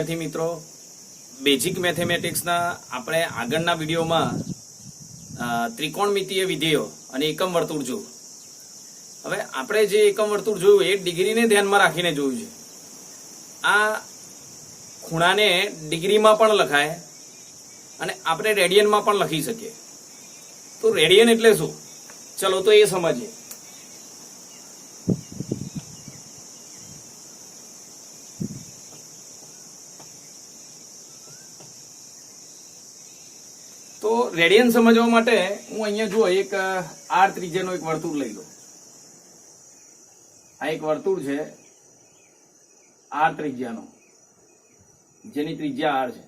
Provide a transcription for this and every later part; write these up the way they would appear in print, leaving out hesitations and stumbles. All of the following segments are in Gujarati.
વિદ્યાર્થી મિત્રો, બેઝિક મેથેમેટિક્સના આપણે આગળના વિડીયોમાં ત્રિકોણમિતીય વિધેયો અને એકમ વર્તુળ જોયું. હવે આપણે જે એકમ વર્તુળ જોયું એ ડિગ્રીને ધ્યાનમાં રાખીને જોયું છે. આ ખૂણાને ડિગ્રીમાં પણ લખાય અને આપણે રેડિયનમાં પણ લખી શકીએ. તો રેડિયન એટલે શું, ચલો તો એ સમજીએ. તો રેડિયન સમજવા માટે હું અહીંયા જુઓ એક આર ત્રિજ્યાનો એક વર્તુળ લઈ લો. આ એક વર્તુળ છે આર ત્રિજ્યાનો, જેની ત્રિજ્યા આર છે.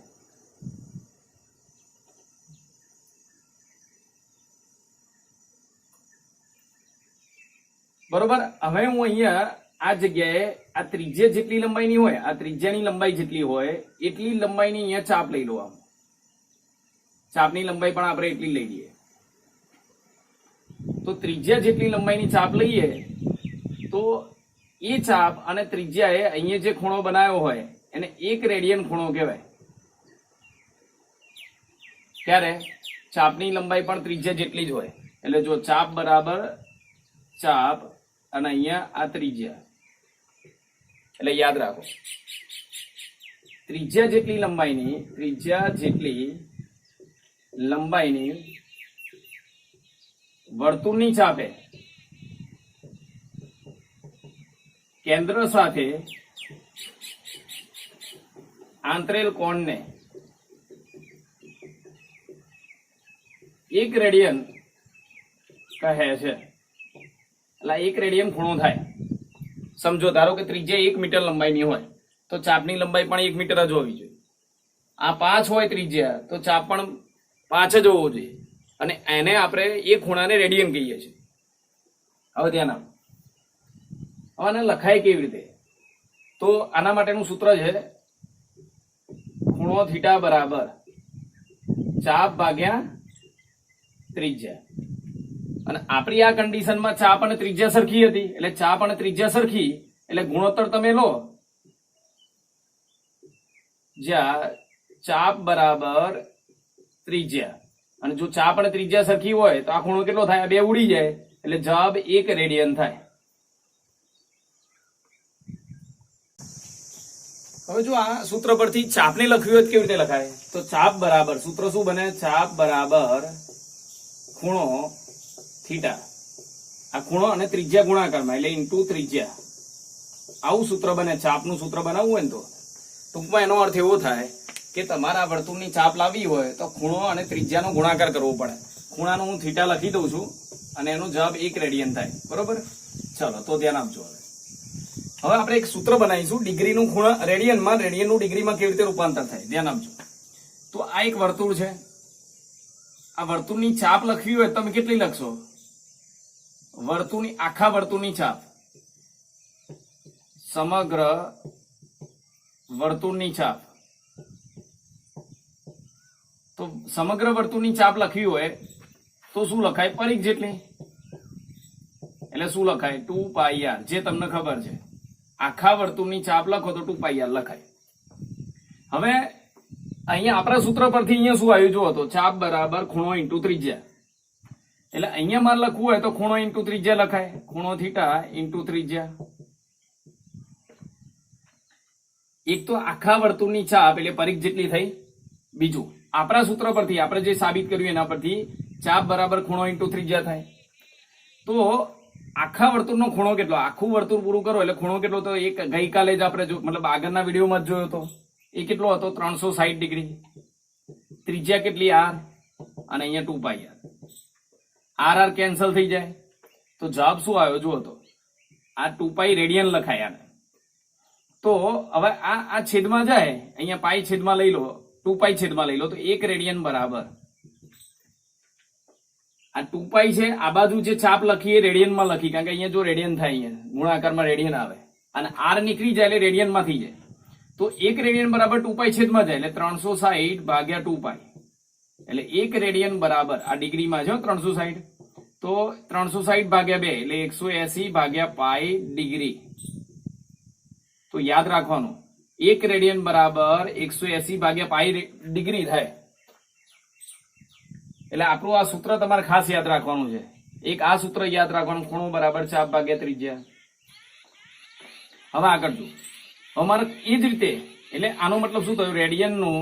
બરોબર. હવે હું અહીંયા આ જગ્યાએ આ ત્રિજ્યા જેટલી લંબાઈની હોય, આ ત્રિજ્યાની લંબાઈ જેટલી હોય એટલી લંબાઈની અહીંયા ચાપ લઈ લો. આમ ચાપની લંબાઈ પણ આપણે એટલી લઈ લઈએ. તો ત્રિજ્યા જેટલી લંબાઈની ચાપ લઈએ તો એ ચાપ અને ત્રિજ્યાએ અહીંયા જે ખૂણો બનાવ્યો હોય એને એક રેડિયન ખૂણો કહેવાય. ત્યારે ચાપની લંબાઈ પણ ત્રિજ્યા જેટલી જ હોય. એટલે જો ચાપ બરાબર ચાપ અને અહીંયા આ ત્રિજ્યા, એટલે યાદ રાખો ત્રિજ્યા જેટલી લંબાઈની વર્તુળની ચાપે કેન્દ્ર સાથે આંતરેલ કોણને એક રેડિયન કહે છે. એટલે એક રેડિયન ખૂણો થાય. સમજો ધારો કે ત્રિજ્યા 1 મીટર લંબાઈની હોય તો ચાપની લંબાઈ પણ 1 મીટર જ હોવી જોઈએ. આ 5 હોય ત્રિજ્યા તો ચાપ પણ 5 જ હોવો જોઈએ. અને એને આપણે એ ખૂણાને રેડિયન કહીએ છીએ. હવે ધ્યાન આપો. હવે આને લખાય કેવી રીતે? તો આના માટેનું સૂત્ર છે ખૂણો થીટા બરાબર ચાપ ભાગ્યા ત્રિજ્યા. અને આપણી આ કન્ડિશનમાં ચાપ અને ત્રિજ્યા સરખી હતી. એટલે ચાપ અને ત્રિજ્યા સરખી એટલે ગુણોત્તર તમે લો જ્યાં ચાપ બરાબર ત્રિજ્યા. અને જો ચાપ અને ત્રિજ્યા સરખી હોય તો આ ખૂણો કેટલો થાય? 2 ઉડી જાય એટલે જવાબ 1 રેડિયન થાય. હવે જો આ સૂત્ર પરથી ચાપને લખ્યું હોય કેવી રીતે લખાય? તો ચાપ બરાબર સૂત્ર શું બને? ચાપ બરાબર ખૂણો થીટા. આ ખૂણો અને ત્રિજ્યા ગુણાકારમાં એટલે ઇન્ટુ ત્રિજ્યા. આવું સૂત્ર બને. ચાપનું સૂત્ર બનાવવું હોય ને તો ટૂંકમાં એનો અર્થ એવો થાય કે તમારા વર્તુળની ચાપ લાવવી હોય તો ખૂણો અને ત્રિજ્યાનો ગુણાકાર કરવો પડે. ખૂણાનો હું થીટા લખી દઉં છું અને એનો જવાબ 1 રેડિયન થાય. બરોબર. ચલો તો ધ્યાન આપજો. હવે આપણે એક સૂત્ર બનાવીશું ડિગ્રીનું ખૂણા રેડિયનમાં, રેડિયનનું ડિગ્રીમાં કેવી રીતે રૂપાંતર થાય. ધ્યાન આપજો. તો આ એક વર્તુળ છે. આ વર્તુળની ચાપ લખવી હોય તમે કેટલી લખશો? વર્તુળની આખા વર્તુળની ચાપ, સમગ્ર વર્તુળની ચાપ. તો સમગ્ર વર્તુળની ચાપ લખવી હોય તો શું લખાય? પરિઘ જેટલી. એટલે શું લખાય? 2πr. જે તમને ખબર છે. આખા વર્તુળની ચાપ લખો તો 2πr લખાય. હવે અહીંયા આપણા સૂત્ર પરથી અહીંયા શું આવ્યું જુઓ તો ચાપ બરાબર ખૂણો ઇન્ટુ ત્રિજ્યા. એટલે અહીંયા મારે લખવું હોય તો ખૂણો ઇન્ટુ ત્રિજ્યા લખાય. ખૂણો થીટા ઇન્ટુ ત્રિજ્યા. એક તો આખા વર્તુળની ચાપ એટલે પરિઘ જેટલી થઈ. બીજું આપણા સૂત્ર પરથી આપણે જે સાબિત કર્યું એના પરથી ચાપ બરાબર ખૂણો ઇન્ટુ ત્રિજ્યા થાય. તો આખા વર્તુળનો ખૂણો કેટલો? આખું વર્તુળ પૂરું કરો એટલે ખૂણો કેટલો? તો એક ગઈકાલે જ આપણે મતલબ આગળના વિડીયોમાં જ જોયો હતો. એ કેટલો હતો? 360 ડિગ્રી. ત્રિજ્યા કેટલી? આર. અને અહીંયા 2πr. આર કેન્સલ થઈ જાય તો જવાબ શું આવ્યો જુઓ તો આ 2π રેડિયન લખાય. આને તો હવે આ છેદમાં જાય, અહીંયા પાઈ છેદમાં લઈ લો, 2π છેદમાં લઈ લો તો 1 રેડિયન બરાબર આ 2π છે. આ બાજુ જે ચાપ લખી એ રેડિયનમાં લખી, કારણ કે અહીંયા જો રેડિયન થાય, અહીંયા ગુણાકારમાં રેડિયન આવે અને આર નીકળી જાય એટલે રેડિયનમાં થઈ જાય. તો 1 રેડિયન બરાબર 2π છેદમાં જાય એટલે 360 ભાગ્યા 2π. એટલે 1 રેડિયન બરાબર આ ડિગ્રીમાં છે 360. તો 360 ભાગ્યા 2 એટલે 180 ભાગ્યા પાઈ ડિગ્રી. તો યાદ રાખવાનું 1 રેડિયન બરાબર 180 ભાગ્યા પાઈ ડિગ્રી થાય. એટલે આપણું આ સૂત્ર તમારે ખાસ યાદ રાખવાનું છે. એક આ સૂત્ર યાદ રાખવાનું, ખૂણો બરાબર ચાપ ભાગ્યા ત્રિજ્યા. હવે આગળ જો, અમારે એ જ રીતે, એટલે આનો મતલબ શું થયું, રેડિયનનું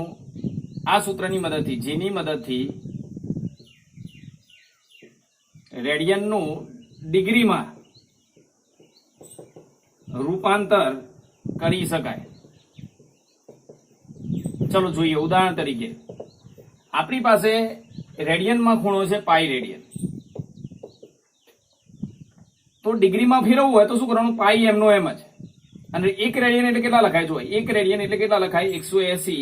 આ સૂત્રની મદદથી, જેની મદદથી રેડિયનનું ડિગ્રીમાં રૂપાંતર કરી શકાય. ચલો જોઈએ. ઉદાહરણ તરીકે આપણી પાસે રેડિયનમાં ખૂણો છે પાઈ રેડિયન. તો ડિગ્રીમાં ફેરવવું હોય તો શું કરવાનું, પાઈ એમનો એમ જ. અને 1 રેડિયન એટલે કેટલા લખાય, જો 1 રેડિયન એટલે કેટલા લખાય, 180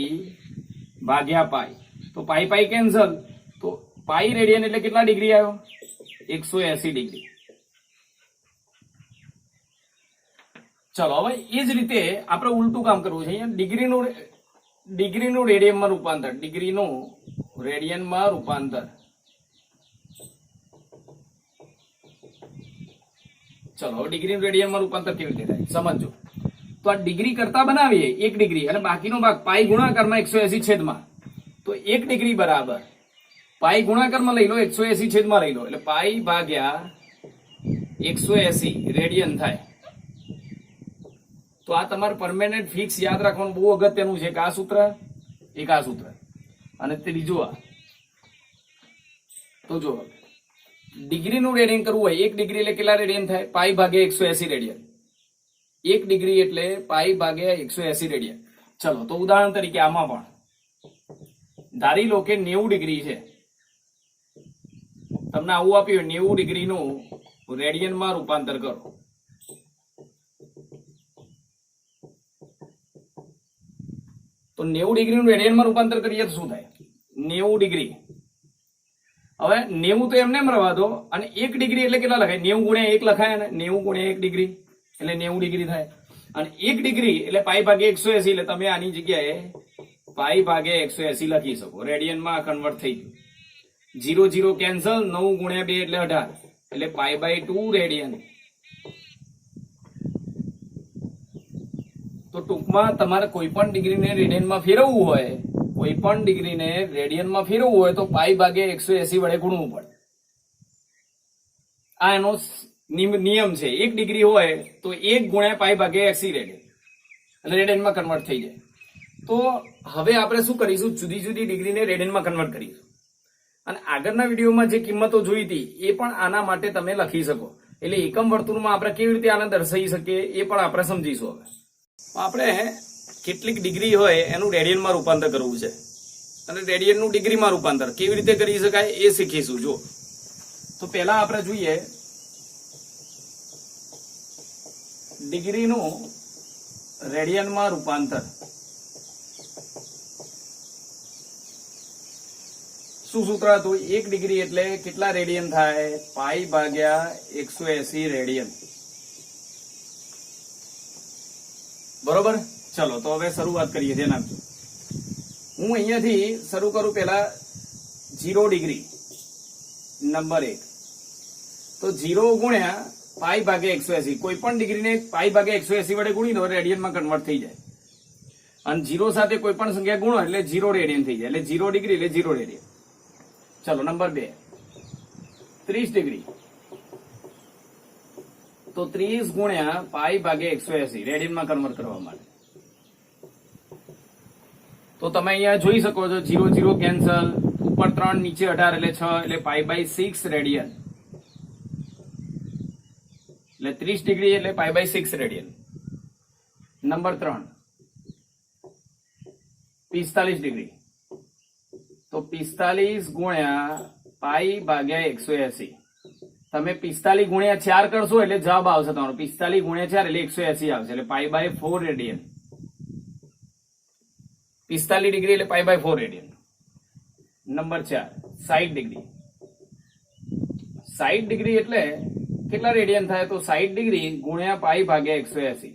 ભાગ્યા પાઈ. તો પાઈ પાઈ કેન્સલ, તો પાઈ રેડિયન એટલે કેટલા ડિગ્રી આવ્યો, 180 ડિગ્રી. ચલો હવે એ જ રીતે આપણે ઉલટું કામ કરવું છે. અહીંયા ડિગ્રીનું રેડિયનમાં રૂપાંતર, ડિગ્રીનું રેડિયનમાં રૂપાંતર. ચલો ડિગ્રીનું રેડિયનમાં રૂપાંતર કેવી રીતે થાય સમજો. તો આ ડિગ્રી કરતા બનાવીએ 1 ડિગ્રી અને બાકીનો ભાગ પાઈ ગુણાકારમાં 180 છેદમાં. તો 1 ડિગ્રી બરાબર પાઈ ગુણાકારમાં લઈ લો, 180 છેદમાં લઈ લો, એટલે પાઈ ભાગ્યા 180 રેડિયન થાય. તો આ તમારે પરમેનન્ટ ફિક્સ યાદ રાખવાનું બહુ અગત્યનું છે કે આ સૂત્ર, એક આ સૂત્ર અને ત્રીજું આ. તો જો ડિગ્રીનું રેડિયન કરવું હોય, 1 ડિગ્રી એટલે કેટલા રેડિયન થાય, પાઈ ભાગ્યા 180 રેડિયન. 1 ડિગ્રી એટલે પાઈ ભાગ્યા 180 રેડિયન. ચલો તો ઉદાહરણ તરીકે આમાં પણ ધારી લો કે 90 ડિગ્રી છે, તમને આવું આપ્યું 90 ડિગ્રીનું રેડિયનમાં રૂપાંતર કરો. તો 90 ડિગ્રીનું રેડિયનમાં રૂપાંતર કરીએ તો શું થાય, 90 ડિગ્રી. હવે 90 તો એમને એમ રહેવા દો, અને 1 ડિગ્રી એટલે કેટલા લખાય, 90 ગુણ્યા 1 લખાય ને, 90 ગુણ્યા 1 ડિગ્રી એટલે 90 ડિગ્રી થાય. અને 1 ડિગ્રી એટલે પાઈ ભાગ્યા 180, એટલે તમે આની જગ્યાએ પાઈ ભાગ્યા 180 લખી શકો. રેડિયનમાં કન્વર્ટ થઈ ગયું. 0 0 કેન્સલ, 9 ગુણ્યા 2 એટલે 18, એટલે પાઈ બાય 2 રેડિયન. તો ટૂંકમાં તમારે કોઈ પણ ડિગ્રીને રેડિયનમાં ફેરવવું હોય, કોઈ પણ ડિગ્રીને રેડિયનમાં ફેરવવું હોય તો પાઈ ભાગ્યા 180 વડે ગુણવું પડે. આ એનો નિયમ છે. 1 ડિગ્રી હોય તો 1 ગુણ્યા પાઈ ભાગ્યા 80 રેડિયન, એટલે રેડિયનમાં કન્વર્ટ થઈ જાય. તો હવે આપણે શું કરીશું, જુદી જુદી ડિગ્રીને રેડિયનમાં કન્વર્ટ કરીશું. અને આગળના વિડીયોમાં જે કિંમતો જોઈ હતી એ પણ આના માટે તમે લખી શકો. એટલે એકમ વર્તુળમાં આપણે કેવી રીતે આને દર્શાવી શકીએ એ પણ આપણે સમજીશું. હવે આપણે કેટલીક ડિગ્રી હોય એનું રેડિયનમાં રૂપાંતર કરવું છે, અને રેડિયનનું ડિગ્રીમાં રૂપાંતર કેવી રીતે કરી શકાય એ શીખીશું. જો તો પહેલા આપણે જોઈએ ડિગ્રીનું રેડિયનમાં રૂપાંતર. શું સૂત્ર હતું, 1 ડિગ્રી એટલે કેટલા રેડિયન થાય, પાઈ ભાગ્યા 180 રેડિયન. બરોબર. ચલો તો હવે શરૂઆત કરીએ. ધ્યાન આપજો. હું અહીંયાથી શરૂ કરું. પહેલા 0 ડિગ્રી નંબર 1, તો 0 ગુણ્યા પાઈ ભાગ્યા 180. કોઈ પણ ડિગ્રીને પાઈ ભાગ્યા 180 વડે ગુણી દો, રેડિયનમાં કન્વર્ટ થઈ જાય. અને 0 સાથે કોઈ પણ સંખ્યા ગુણો એટલે 0 રેડિયન થઈ જાય. એટલે 0 ડિગ્રી એટલે 0 રેડિયન. ચલો નંબર 2, 30 ડિગ્રી. તો 30 ગુણ્યા પાઈ ભાગ્યા 180 રેડિયનમાં કન્વર્ટ કરવા માટે. તો તમે અહીંયા જોઈ શકો છો 0 0 કેન્સલ, ઉપર 3 નીચે 18 એટલે 6, એટલે પાઈ બાય 6 રેડિયન. એટલે 30 ડિગ્રી એટલે pi by 6 radian. Number 3, 45 degree. તો 45 ગુણ્યા પાઈ ભાગ્યા 180. તમે 45 ગુણ્યા 4 કરશો એટલે જવાબ આવશે તમારો 45 ગુણ્યા 4 એટલે 180 આવશે. એટલે પાઈ બાય 4 રેડિયન. 45 ડિગ્રી એટલે pi by 4 radian. Number 4, 60 degree. 60 degree એટલે કેટલા રેડિયન થાય, તો 60 ડિગ્રી ગુણ્યા પાઈ ભાગ્યા 180.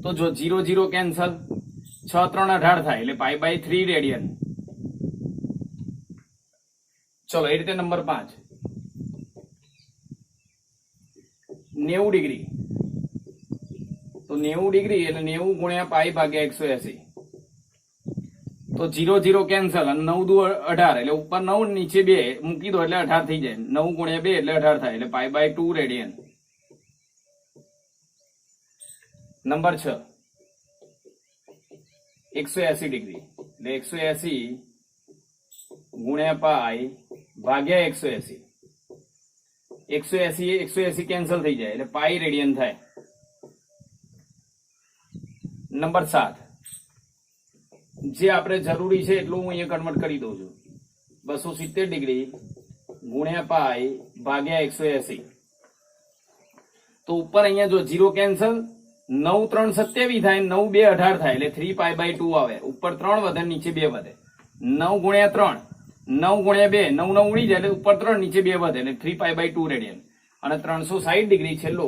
તો જો 0 0 કેન્સલ, 6 3 18 થાય એટલે પાઈ બાય 3 રેડિયન. ચલો એ રીતે નંબર 5, 90 ડિગ્રી. તો તો 90 ડિગ્રી એટલે 90 ગુણ્યા પાઈ ભાગ્યા 180. તો 0 0 કેન્સલ અને 9 દુ 18 એટલે ઉપર 9 નીચે 2 મૂકી દો એટલે 18 થઈ જાય. 9 ગુણ્યા 2 એટલે 18 થાય એટલે pi by 2 radian. Number 6 180 degree એટલે 180 ગુણ્યા પાઈ ભાગ્યા 180. 180 કેન્સલ થઈ જાય એટલે પાઈ રેડિયન થાય. નંબર 7 જે આપણે જરૂરી છે એટલું હું અહીંયા કન્વર્ટ કરી દઉં છું. 270 ડિગ્રી ગુણ્યા પાઈ ભાગ્યા 180. તો ઉપર અહીંયા જો 0 કેન્સલ, 9 3 27 થાય, 9 2 18 થાય એટલે 3 પાઈ બાય 2 આવે. ઉપર 3 વધે નીચે 2 વધે. 9 ગુણ્યા 3 9 ગુણ્યા 2 9 9 ઉડી જાય એટલે ઉપર 3 નીચે 2 વધે એટલે 3 પાઈ બાય 2 રેડિયન. અને 360 ડિગ્રી છેલ્લો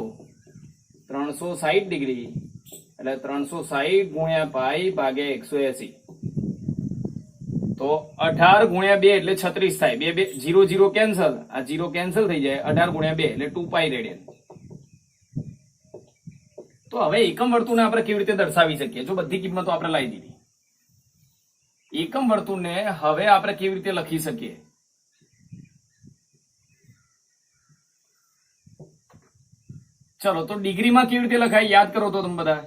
360 ડિગ્રી એટલે 360 ગુણ્યા પાઈ ભાગ્યા 180. તો 18 ગુણ્યા 2 એટલે 36 થાય. 2 0 0 કેન્સલ, આ 0 કેન્સલ થઈ જાય. 18 ગુણ્યા 2 એટલે 2 પાઈ રેડિયન. તો હવે એકમ વર્તુળને આપણે કેવી રીતે દર્શાવી શકીએ? જો બધી કિંમતો આપણે લાવી દીધી, એકમ વર્તુળને હવે આપણે કેવી રીતે લખી શકીએ? ચલો તો ડિગ્રીમાં કેવી રીતે લખાય યાદ કરો તો તમે બધા.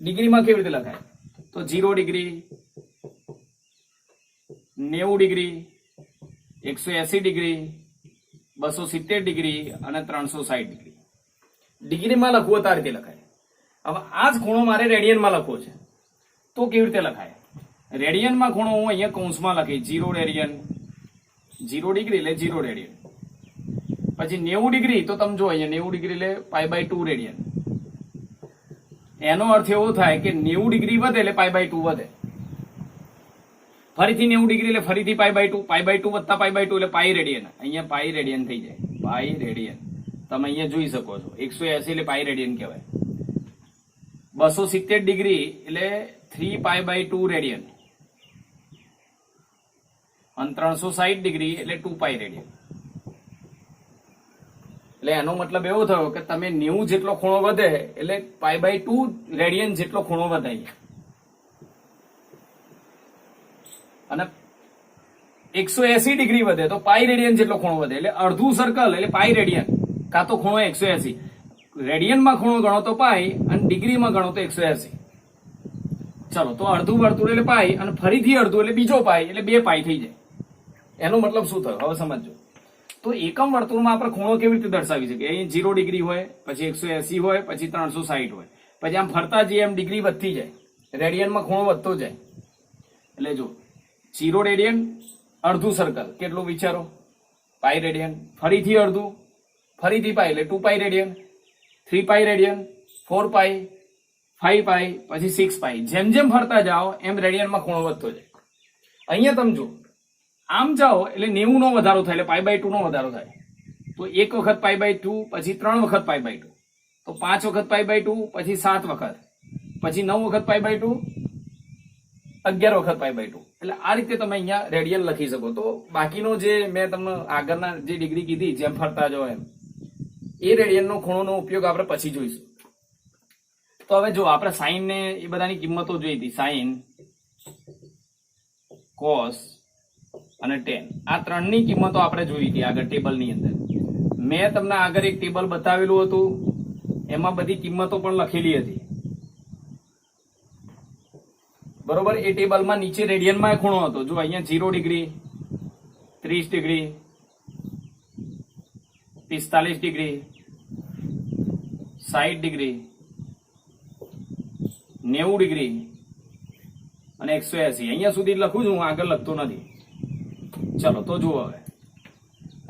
ડિગ્રીમાં કેવી રીતે લખાય? તો 0 ડિગ્રી, 90 ડિગ્રી, 180 ડિગ્રી, 270 ડિગ્રી અને 360 ડિગ્રી. ડિગ્રીમાં લખવું તો આ રીતે લખાય. હવે આ જ ખૂણો મારે રેડિયનમાં લખવો છે તો કેવી રીતે લખાય? રેડિયનમાં ખૂણો હું અહીંયા કૌંસમાં લખી 0 રેડિયન, 0 ડિગ્રી એટલે 0 રેડિયન. પછી 90 ડિગ્રી તો તમે જો અહીંયા 90 ડિગ્રી એટલે પાઈ બાય 2 રેડિયન. એનો અર્થ એવો થાય કે 90 ડિગ્રી વધે એટલે પાઈ બાય 2 વધે. ફરીથી 90 ડિગ્રી એટલે ફરીથી પાઈ બાય 2, પાઈ બાય 2 વત્તા પાઈ બાય 2 એટલે પાઈ રેડિયન. અહીંયા પાઈ રેડિયન થઈ જાય, પાઈ રેડિયન. તમે અહીંયા જોઈ શકો છો 180 એટલે પાઈ રેડિયન કહેવાય. 270 ડિગ્રી એટલે 3 પાઈ બાય 2 રેડિયન અને 360 ડિગ્રી એટલે 2 પાઈ રેડિયન. એટલે એનો મતલબ એવો થયો કે તમે 90 જેટલો ખૂણો વધે એટલે પાઈ બાય 2 રેડિયન જેટલો ખૂણો વધે. અને 180 ડિગ્રી વધે તો પાઈ રેડિયન જેટલો ખૂણો વધે એટલે અડધું સર્કલ એટલે પાઈ રેડિયન કાં તો ખૂણો 180. રેડિયનમાં ખૂણો ગણો તો પાઈ અને ડિગ્રીમાં ગણો તો 180. ચલો તો અડધું વર્તુળ એટલે પાઈ અને ફરીથી અડધું એટલે બીજો પાઈ એટલે 2 પાઈ થઈ જાય. એનો મતલબ શું થયો હવે સમજો. તો એકમ વર્તુળમાં આપણે ખૂણો કેવી રીતે દર્શાવી શકીએ? અહીં 0 ડિગ્રી હોય, પછી 180 હોય, પછી 360 હોય, પછી આમ ફરતા જઈએ એમ ડિગ્રી વધતી જાય, રેડિયનમાં ખૂણો વધતો જાય. એટલે જો 0 રેડિયન અડધું સર્કલ કેટલું વિચારો? પાઈ રેડિયન. ફરીથી અડધું, ફરીથી પાઈ એટલે 2 પાઈ રેડિયન, 3 પાઈ રેડિયન, 4 પાઈ, 5 પાઈ, પછી 6 પાઈ. જેમ જેમ ફરતા જાઓ એમ રેડિયનમાં ખૂણો વધતો જાય. અહીંયા તમે જો આમ જાઓ એટલે 90 નો વધારો થાય એટલે પાઈ બાય 2 નો વધારો થાય. તો એક વખત પાઈ બાય 2, પછી 3 વખત પાઈ બાય 2, તો 5 વખત પાઈ બાય 2, પછી 7 વખત, પછી 9 વખત પાઈ બાય 2, 11 વખત પાઈ બાય 2. એટલે આ રીતે તમે અહીંયા રેડિયન લખી શકો. તો બાકીનો જે મેં તમને આગળના જે ડિગ્રી કીધી જેમ ફરતા જાઓ એમ એ રેડિયનનો ખૂણોનો ઉપયોગ આપણે પછી જોઈશું. તો હવે જો આપણે સાઈન ને એ બધાની કિંમતો જોઈ હતી, સાઈન, કોસ અને ટેન. આ ત્રણની કિંમતો આપણે જોઈ હતી આગળ ટેબલની અંદર. મેં તમને આગળ એક ટેબલ બતાવેલું હતું, એમાં બધી કિંમતો પણ લખેલી હતી બરોબર. એ ટેબલમાં નીચે રેડિયનમાં ખૂણો હતો. જો અહીંયા 0 degree, 30 degree, 45 degree, 60 degree, 90 degree અને 180. અહીંયા સુધી લખું છું, હું આગળ લખતો નથી. ચલો તો જુઓ હવે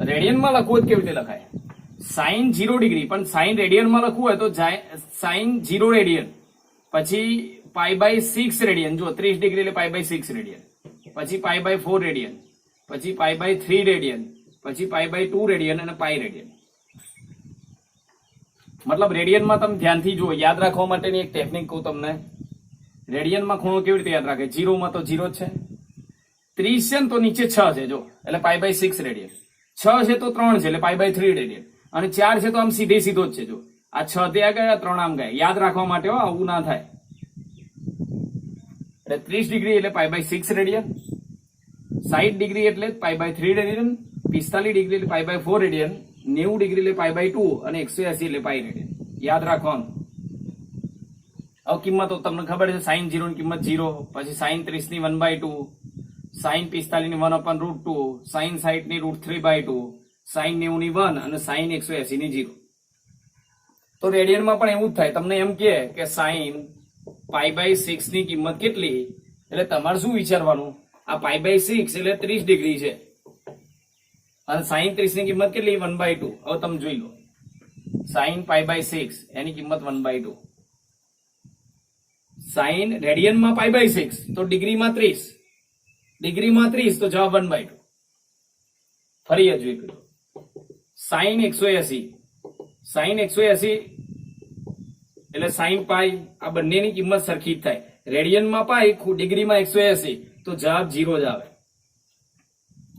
રેડિયનમાં લખવું હોય કેવી રીતે લખાય? સાઈન 0 ડિગ્રી, પણ સાઈન રેડિયનમાં લખવું હોય તો સાઈન 0 રેડિયન, પછી પાઈ બાય 6 રેડિયન. જો 30 ડિગ્રી એટલે પાઈ બાય 6 રેડિયન, પછી પાઈ બાય 4 રેડિયન, પછી પાઈ બાય 3 રેડિયન, પછી પાઈ બાય 2 રેડિયન અને પાઈ રેડિયન. મતલબ રેડિયનમાં તમે ધ્યાનથી જુઓ, યાદ રાખવા માટેની એક ટેકનિક કહું તમને. રેડિયનમાં ખૂણો કેવી રીતે યાદ રાખે? 0 માં તો 0 જ છે, 30 છે ને તો નીચે 6 છે જો, એટલે પાઈ બાય 6 રેડિયન. 6 છે તો 3 છે એટલે પાઈ બાય 3 રેડિયન, અને 4 છે તો આમ સીધે સીધો જ છે જો, આ 6 ત્યાં ગયા, 3 આમ ગયા. યાદ રાખવા માટે હો, આવું ના થાય. એટલે 30 ડિગ્રી એટલે π/6 રેડિયન, 60 ડિગ્રી એટલે π/3 રેડિયન, 45 ડિગ્રી એટલે π/4 રેડિયન, 90 ડિગ્રી એટલે π/2 અને 180 એટલે π રેડિયન. યાદ રાખવાનું. હવે કિંમતો તમને ખબર છે, sin 0 ની કિંમત 0, પછી sin 30 ની 1/2, sin 45 ની 1/√2, sin 60 ની √3/2, sin 90 ની 1 અને sin 180 ની 0. તો રેડિયનમાં પણ એવું જ થાય. તમને એમ કે sin π/6 ની કિંમત કેટલી, એટલે તમારે શું વિચારવાનું, આ π/6 એટલે 30 ડિગ્રી છે અને sin 30 ની કિંમત કેટલી, 1/2. હવે તમે જોઈ લો, sin π/6 એની કિંમત 1/2, sin રેડિયનમાં π/6 તો ડિગ્રીમાં 30 તો જવાબ 1/2. ફરી જોઈ લો, sin 180 એટલે sin π, આ બંનેની કિંમત સરખી જ થાય. રેડિયનમાં π, ડિગ્રીમાં 180 તો જવાબ 0 જ આવે.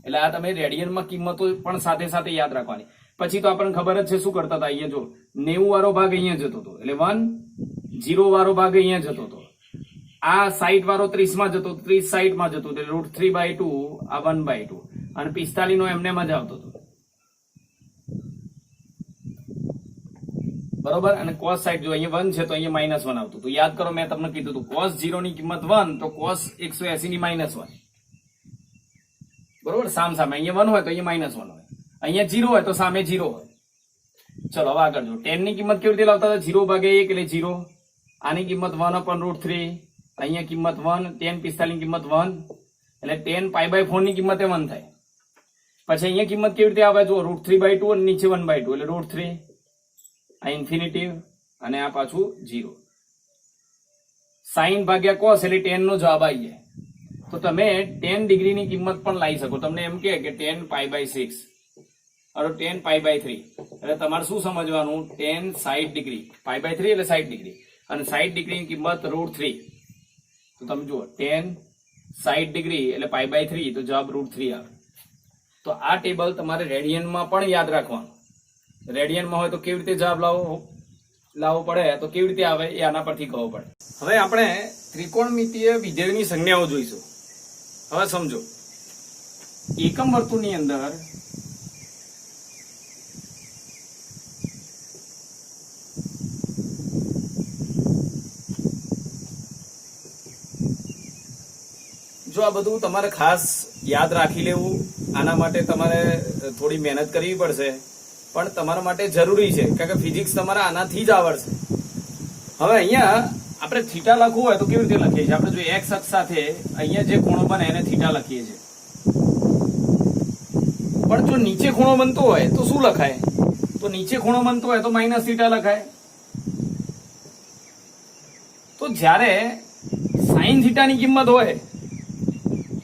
એટલે આ તમે રેડિયનમાં કિંમતો પણ સાથે સાથે યાદ રાખવાની. પછી તો આપણને ખબર જ છે શું કરતા હતા. અહીંયા જો 90 વાળો ભાગ અહીંયા જતો હતો એટલે 1, 0 વાળો ભાગ અહીંયા જતો હતો, આ 60 વાળો 30 માં જતો, 30 60 માં જતો એટલે √3/2, આ 1/2 અને 45 નો એમને માં જ આવતો હતો. બરોબર. અને cos સાઈડ જો અહીંયા 1 છે તો અહીંયા -1 આવતું. તો યાદ કરો, મેં તમને કીધું હતું cos 0 ની કિંમત 1 તો cos 180 ની -1. બરોબર. સામે અહીંયા 1 હોય તો અહીંયા -1 હોય, અહીંયા 0 હોય તો સામે 0 હોય. ચલો હવે આગળ જો, tan ની કિંમત કેવી રીતે લાવતા હતા, 0/1 એટલે 0, આની કિંમત 1/√3, અહીંયા કિંમત 1, tan 45 ની કિંમત 1 એટલે tan π/4 ની કિંમત 1 થાય. પછી અહીંયા કિંમત કેવી રીતે આવે, જો √3/2 અને નીચે 1/2 એટલે √3, આ ઇન્ફિનિટિવ અને આ પાછું 0. sin ભાગ્યા cos એટલે tan નો જવાબ આવી જાય. તો તમે tan ડિગ્રીની કિંમત પણ લાવી શકો. તમને એમ કે tan π/6 અને tan π/3 એટલે તમારે શું સમજવાનું, tan 60 ડિગ્રી, π/3 એટલે 60 ડિગ્રી અને 60 ડિગ્રીની કિંમત √3. તો તમે જુઓ, tan 60 ડિગ્રી એટલે π/3 તો જવાબ √3 આવે. તો આ ટેબલ તમારે રેડિયનમાં પણ યાદ રાખવાનું. રેડિયનમાં હોય તો કેવી રીતે જવાબ લાવવો પડે, તો કેવી રીતે આવે એ આના પરથી ખબર પડે. હવે આપણે ત્રિકોણમિતીય વિધેયની સંજ્ઞાઓ જોઈશું. હવે સમજો, એકમ વર્તુળની અંદર જો આ બધું તમારે ખાસ યાદ રાખી લેવું. આના માટે તમારે થોડી મહેનત કરવી પડશે, પણ તમારા માટે જરૂરી છે, કારણ કે ફિઝિક્સ તમારા આનાથી જ આવડશે. હવે અહીંયા આપણે થીટા લખવું હોય તો કેવી રીતે લખીએ છીએ, આપણે જો એક્સ અક્ષ સાથે અહીંયા જે ખૂણો બને એને થીટા લખીએ છીએ. પણ જો નીચે ખૂણો બનતો હોય તો શું લખાય, તો નીચે ખૂણો બનતો હોય તો -θ લખાય. તો જ્યારે sin θ ની કિંમત હોય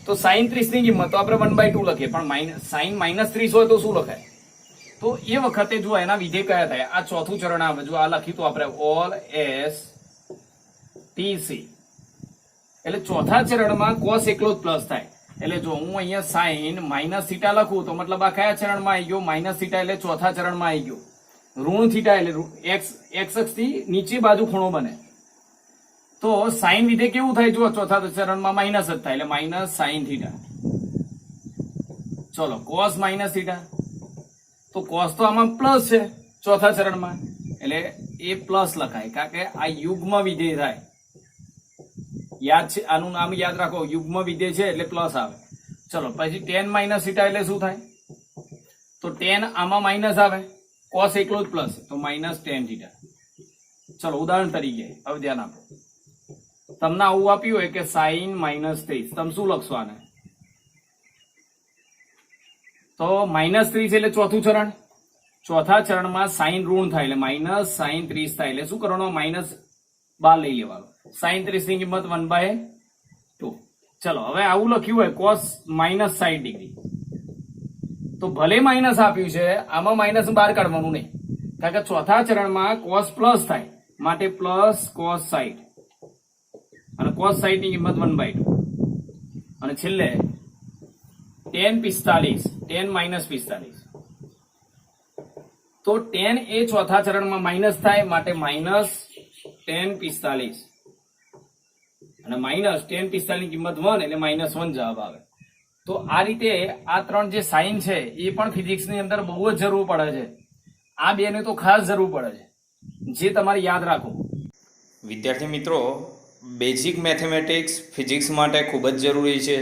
તો sin 30 ની કિંમત તો આપણે 1/2 લખીએ, પણ sin -30 હોય તો શું લખાય, તો એ વખતે જો એના વિધેય કયા થાય, આ ચોથું ચરણ આવે. જો આ લખ્યું તો આપણે ઓલ એસ ટીસી એટલે ચોથા ચરણમાં cos એકલો જ પ્લસ થાય. એટલે જો હું અહીંયા sin -θ લખું તો મતલબ આ કયા ચરણમાં આવી ગયો, -θ એટલે ચોથા ચરણમાં આવી ગયો. ઋણ θ એટલે x અક્ષથી નીચે બાજુ ખૂણો બને. તો sin વિધેય કેવું થાય, જો ચોથા ચરણમાં માઇનસ જ થાય એટલે -sin θ. ચલો cos -θ, તો cos તો આમાં પ્લસ છે ચોથા ચરણમાં એટલે એ પ્લસ લખાય, કારણ કે આ યુગ્મ વિધેય થાય. યાદ છે, આનું નામ યાદ રાખો, યુગ્મ વિધેય છે એટલે પ્લસ આવે. ચલો પછી tan -θ એટલે શું થાય, તો tan આમાં માઇનસ આવે, cos એકલો જ પ્લસ તો -tan θ. ચલો ઉદાહરણ તરીકે હવે ધ્યાન આપો, તમને આવું આપ્યું હોય કે sin -30, તમે શું લખશો આને, તો -30 એટલે ચોથું ચરણ, ચોથા ચરણમાં sin ઋણ થાય એટલે -sin 30 થાય એટલે શું કરવાનું, -12 લઈ લેવાનું. sin 30 ની કિંમત 1/2. ચલો હવે આવું લખ્યું હોય cos -60 ડિગ્રી, તો ભલે માઇનસ આપ્યું છે, આમાં માઇનસ બહાર કાઢવાનું નહીં, કારણ કે ચોથા ચરણમાં cos પ્લસ થાય માટે પ્લસ cos 60 અને cos 60 ની કિંમત 1/2. અને છેલ્લે tan -45 tan -45 તો tan એ ચોથા ચરણમાં માઇનસ થાય, માટે માઇનસ tan 45 અને માઇનસ tan 45 ની કિંમત 1 એટલે -1 જવાબ આવે. તો આ રીતે આ ત્રણ જે સાઇન છે એ પણ ફિઝિક્સની અંદર બહુ જ જરૂર પડે છે. આ બેને તો ખાસ જરૂર પડે છે, જે તમારે યાદ રાખો. વિદ્યાર્થી મિત્રો, બેઝિક મેથેમેટિક્સ ફિઝિક્સ માટે ખૂબ જ જરૂરી છે.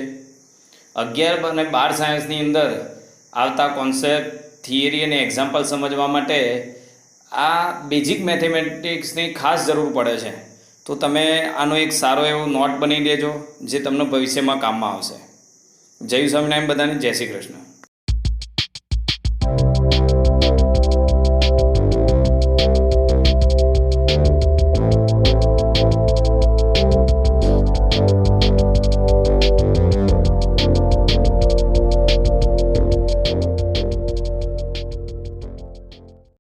11 અને 12 સાયન્સની અંદર આવતા કોન્સેપ્ટ, થિયરી અને એક્ઝામ્પલ સમજવા માટે આ બેઝિક મેથેમેટિક્સની ખાસ જરૂર પડે છે. તો તમે આનો એક સારો એવો નોટ બની લેજો, જે તમને ભવિષ્યમાં કામમાં આવશે. જય સ્વામિનારાયણ બધાને, જય શ્રી કૃષ્ણ.